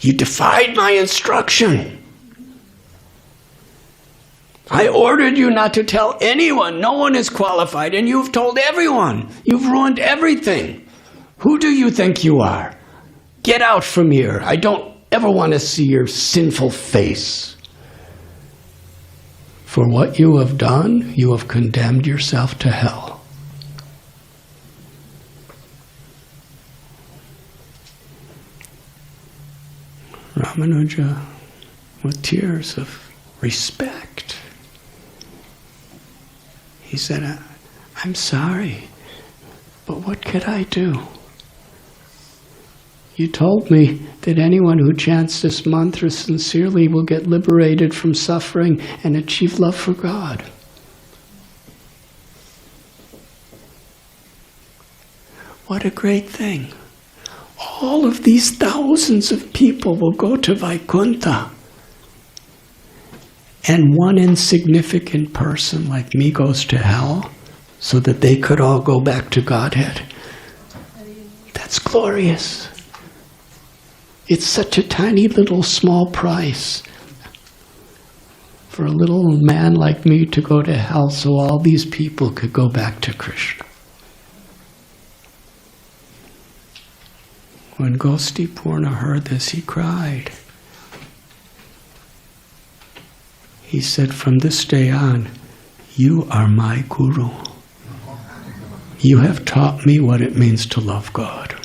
You defied my instruction. I ordered you not to tell anyone. No one is qualified, and you've told everyone. You've ruined everything. Who do you think you are? Get out from here. I don't ever want to see your sinful face. For what you have done, you have condemned yourself to hell. Ramanuja, with tears of respect, he said, I'm sorry, but what could I do? You told me that anyone who chants this mantra sincerely will get liberated from suffering and achieve love for God. What a great thing. All of these thousands of people will go to Vaikuntha. And one insignificant person like me goes to hell so that they could all go back to Godhead. That's glorious. It's such a tiny little small price for a little man like me to go to hell so all these people could go back to Krishna. When Gostipurna heard this, he cried. He said, from this day on, you are my guru. You have taught me what it means to love God.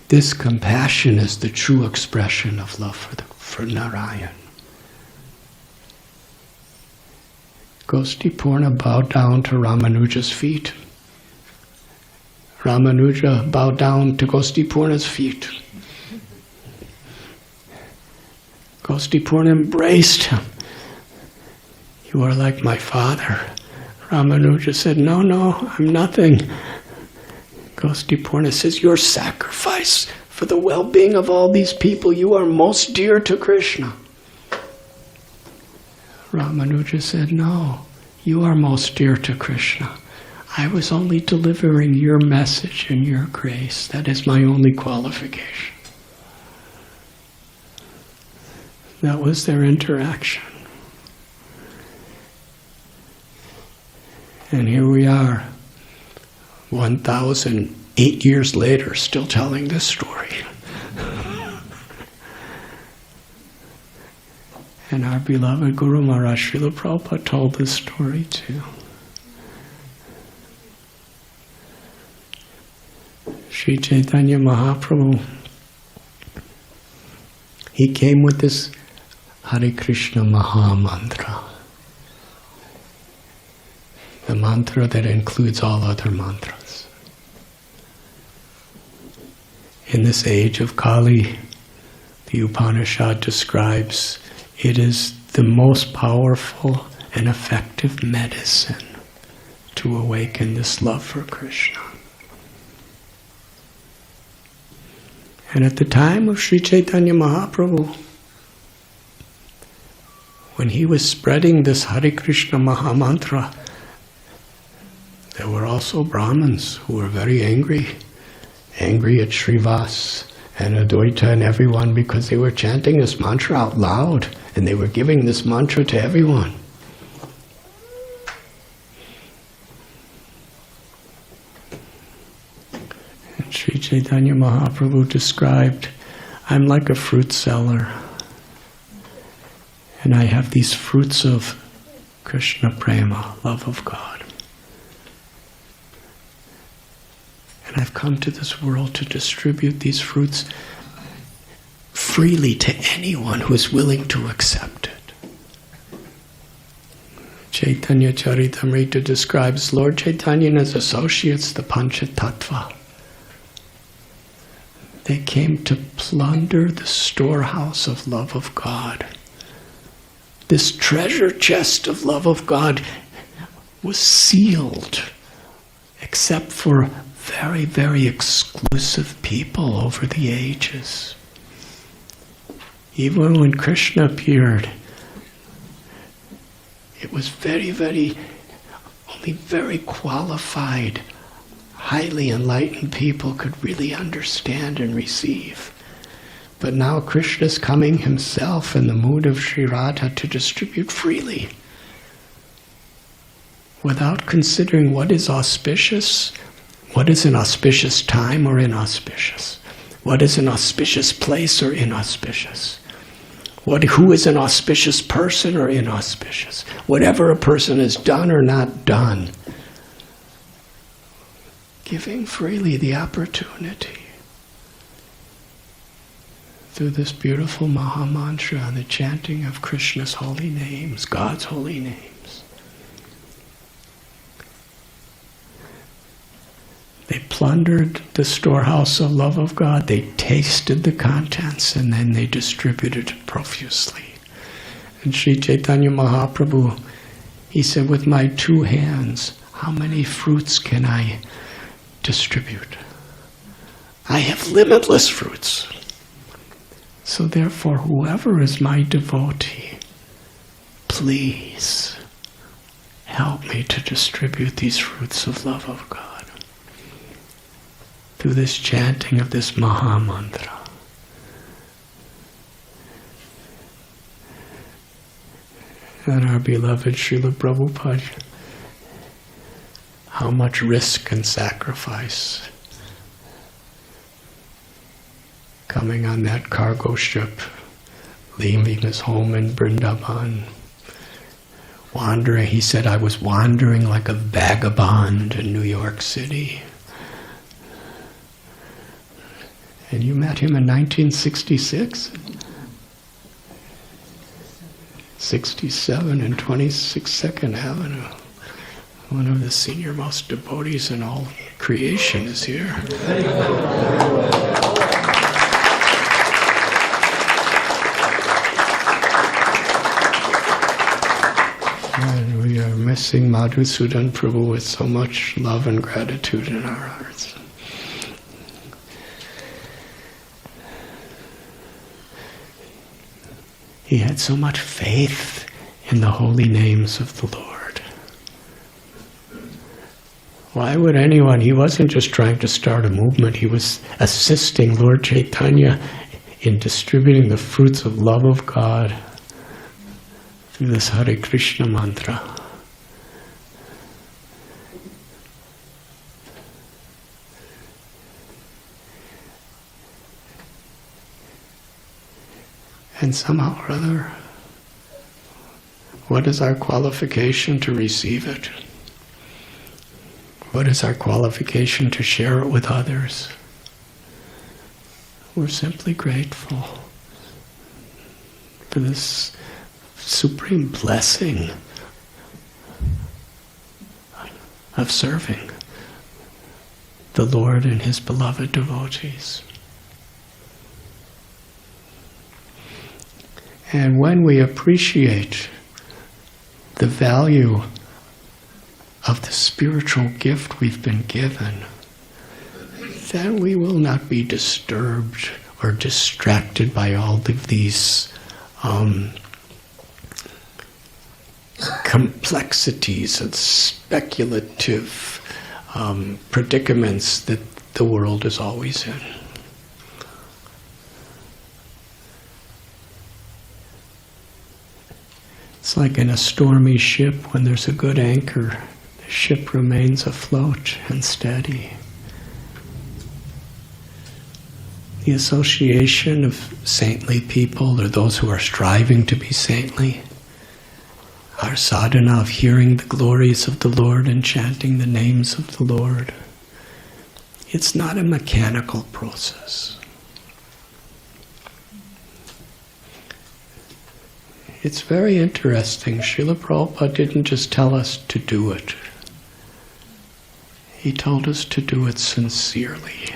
This compassion is the true expression of love for Narayan. Gostipurna bowed down to Ramanuja's feet. Ramanuja bowed down to Gostipurna's feet. Gostipurna embraced him. You are like my father. Ramanuja said, no, I'm nothing. Gostipurna says, your sacrifice for the well-being of all these people, you are most dear to Krishna. Ramanuja said, no, you are most dear to Krishna. I was only delivering your message and your grace. That is my only qualification. That was their interaction. And here we are, 1,008 years later, still telling this story. And our beloved Guru Maharaj Srila Prabhupada told this story too. Sri Chaitanya Mahaprabhu, he came with this Hare Krishna Maha Mantra. The mantra that includes all other mantras. In this age of Kali, the Upanishad describes it is the most powerful and effective medicine to awaken this love for Krishna. And at the time of Sri Chaitanya Mahaprabhu, when he was spreading this Hare Krishna Maha Mantra, there were also Brahmins who were very angry at Srivas and Advaita and everyone because they were chanting this mantra out loud and they were giving this mantra to everyone. And Sri Chaitanya Mahaprabhu described, I'm like a fruit seller and I have these fruits of Krishna Prema, love of God. And I've come to this world to distribute these fruits freely to anyone who is willing to accept it. Chaitanya Charitamrita describes Lord Chaitanya and his associates, the Panchatattva. They came to plunder the storehouse of love of God. This treasure chest of love of God was sealed except for very, very exclusive people over the ages. Even when Krishna appeared, it was only very qualified, highly enlightened people could really understand and receive. But now Krishna is coming himself in the mood of Sri Radha to distribute freely, without considering what is auspicious, what is an auspicious time or inauspicious, What is an auspicious place or inauspicious? Who is an auspicious person or inauspicious? Whatever a person has done or not done, giving freely the opportunity through this beautiful Maha Mantra and the chanting of Krishna's holy names, God's holy names. They plundered the storehouse of love of God, they tasted the contents, and then they distributed it profusely. And Sri Chaitanya Mahaprabhu, he said, with my 2 hands, how many fruits can I distribute? I have limitless fruits. So therefore, whoever is my devotee, please help me to distribute these fruits of love of God through this chanting of this Maha Mantra. And our beloved Srila Prabhupada, how much risk and sacrifice coming on that cargo ship, leaving his home in Vrindavan, wandering. He said, I was wandering like a vagabond in New York City. And you met him in 1966? 67 and 26th Avenue. One of the senior-most devotees in all creation is here. And we are missing Madhusudan Prabhu with so much love and gratitude in our hearts. He had so much faith in the holy names of the Lord. Why would anyone, he wasn't just trying to start a movement, he was assisting Lord Chaitanya in distributing the fruits of love of God through this Hare Krishna mantra. And somehow or other, what is our qualification to receive it? What is our qualification to share it with others? We're simply grateful for this supreme blessing of serving the Lord and His beloved devotees. And when we appreciate the value of the spiritual gift we've been given, then we will not be disturbed or distracted by all of these complexities and speculative predicaments that the world is always in. It's like in a stormy ship, when there's a good anchor, the ship remains afloat and steady. The association of saintly people, or those who are striving to be saintly, our sadhana of hearing the glories of the Lord and chanting the names of the Lord, it's not a mechanical process. It's very interesting. Srila Prabhupada didn't just tell us to do it. He told us to do it sincerely.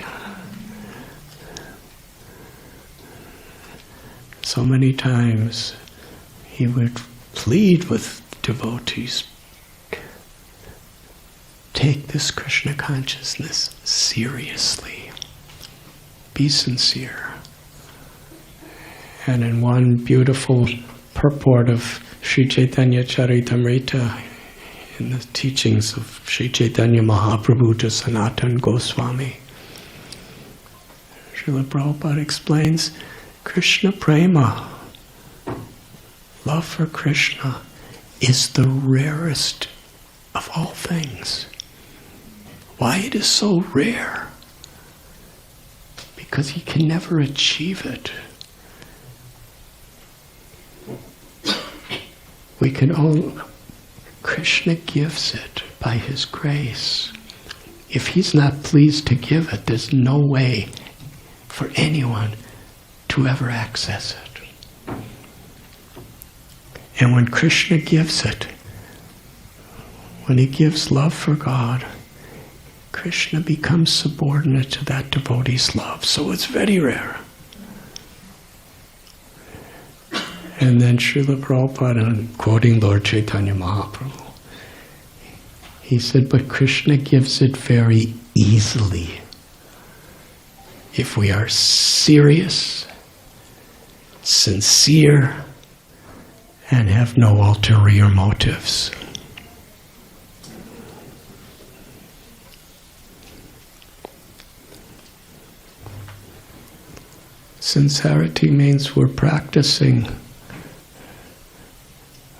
So many times he would plead with devotees, take this Krishna consciousness seriously. Be sincere. And in one beautiful purport of Sri Chaitanya Charitamrita, in the teachings of Sri Chaitanya Mahaprabhu to Sanatana Goswami, Srila Prabhupada explains, Krishna Prema, love for Krishna, is the rarest of all things. Why it is so rare? because he can never achieve it. We can only, Krishna gives it by his grace. If he's not pleased to give it, there's no way for anyone to ever access it. And when Krishna gives it, when he gives love for God, Krishna becomes subordinate to that devotee's love. So it's very rare. And then Srila Prabhupada, I'm quoting Lord Chaitanya Mahaprabhu, he said, but Krishna gives it very easily. If we are serious, sincere, and have no ulterior motives. Sincerity means we're practicing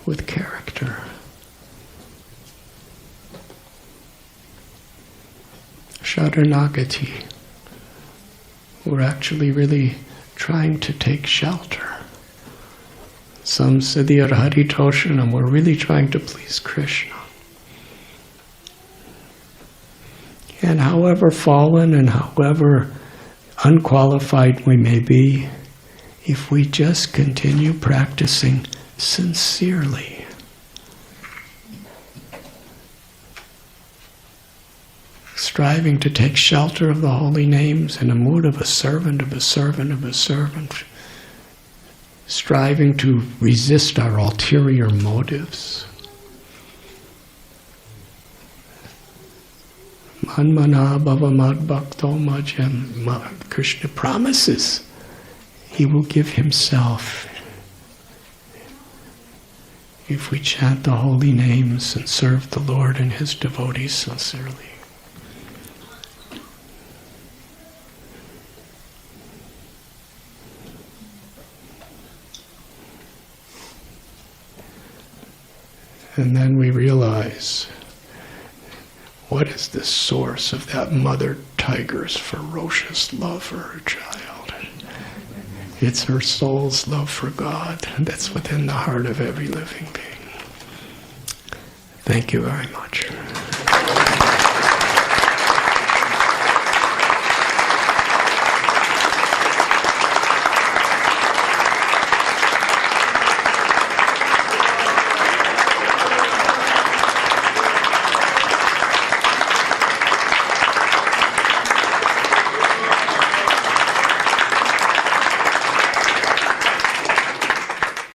with character. Sharanagati. We're actually really trying to take shelter. Some siddhi or haritoshanam, we're really trying to please Krishna. And however fallen and however unqualified we may be, if we just continue practicing sincerely, striving to take shelter of the holy names in a mood of a servant of a servant of a servant, striving to resist our ulterior motives. Manmana bhava mad bhakto majam. Krishna promises he will give himself if we chant the holy names and serve the Lord and his devotees sincerely. And then we realize, what is the source of that mother tiger's ferocious love for her child? It's her soul's love for God that's within the heart of every living being. Thank you very much.